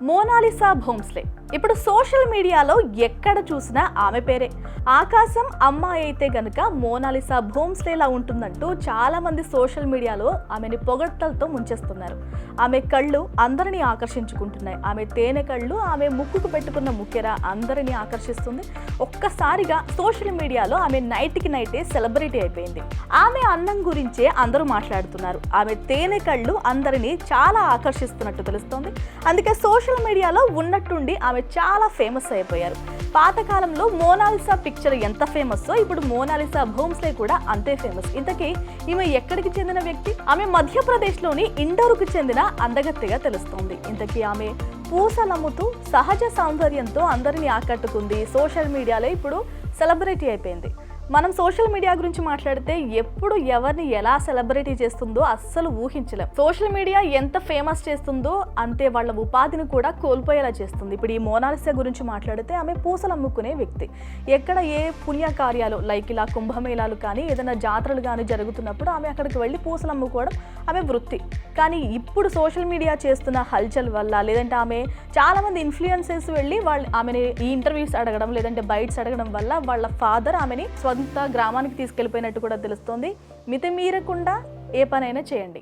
Mona Lisa Bhonsle ఇప్పుడు social మీడియాలో ఎక్కడ చూసినా ఆమె పేరే. ఆకాశం అమ్మాయి అయితే గనుక మోనాలిసా భోంస్లేలా ఉంటుందంటూ చాలా మంది సోషల్ మీడియాలో ఆమెని పొగడ్తలతో ముంచేస్తున్నారు. ఆమె కళ్ళు అందరినీ ఆకర్షించుకుంటున్నాయి. ఆమె తేనె కళ్ళు, ఆమె ముక్కుకు పెట్టుకున్న ముక్కెర అందరినీ ఆకర్షిస్తుంది. ఒక్కసారిగా సోషల్ మీడియాలో ఆమె నైట్కి నైటే సెలబ్రిటీ అయిపోయింది. ఆమె అందం గురించే అందరూ మాట్లాడుతున్నారు. ఆమె తేనె కళ్ళు అందరినీ చాలా ఆకర్షిస్తున్నట్టు తెలుస్తోంది. అందుకే సోషల్ మీడియాలో ఉన్నట్టుండి ఆమె చాలా ఫేమస్ అయిపోయారు. పాతకాలంలో మోనాలిసా పిక్చర్ ఎంత ఫేమస్సో ఇప్పుడు మోనాలిసా భోంస్లే కూడా అంతే ఫేమస్. ఇంతకీ ఈమె ఎక్కడికి చెందిన వ్యక్తి? ఆమె మధ్యప్రదేశ్లోని ఇండోర్కు చెందిన అందగత్తెగా తెలుస్తోంది. ఇంతకీ ఆమె పూసలమ్ముతూ సహజ సౌందర్యంతో అందరినీ ఆకట్టుకుంది. సోషల్ మీడియాలో ఇప్పుడు సెలబ్రిటీ అయిపోయింది. మనం సోషల్ మీడియా గురించి మాట్లాడితే ఎప్పుడు ఎవరిని ఎలా సెలబ్రిటీ చేస్తుందో అస్సలు ఊహించలేం. సోషల్ మీడియా ఎంత ఫేమస్ చేస్తుందో అంతే వాళ్ళ ఉపాధిని కూడా కోల్పోయేలా చేస్తుంది. ఇప్పుడు ఈ మోనాలిసా గురించి మాట్లాడితే ఆమె పూసలు అమ్ముకునే వ్యక్తి. ఎక్కడ ఏ పుణ్యకార్యాలు లైక్ ఇలా కుంభమేళాలు కానీ ఏదైనా జాతరలు కానీ జరుగుతున్నప్పుడు ఆమె అక్కడికి వెళ్ళి పూసలు అమ్ముకోవడం ఆమె వృత్తి. కానీ ఇప్పుడు సోషల్ మీడియా చేస్తున్న హల్చల్ వల్ల, లేదంటే ఆమె చాలా మంది ఇన్ఫ్లుయెన్సర్స్ వెళ్ళి ఆమెని ఈ ఇంటర్వ్యూస్ అడగడం, లేదంటే బైట్స్ అడగడం వల్ల వాళ్ళ ఫాదర్ ఆమెని సొంత గ్రామానికి తీసుకెళ్ళిపోయినట్టు కూడా తెలుస్తోంది. మితిమీరకుండా ఏ పనైనా చేయండి.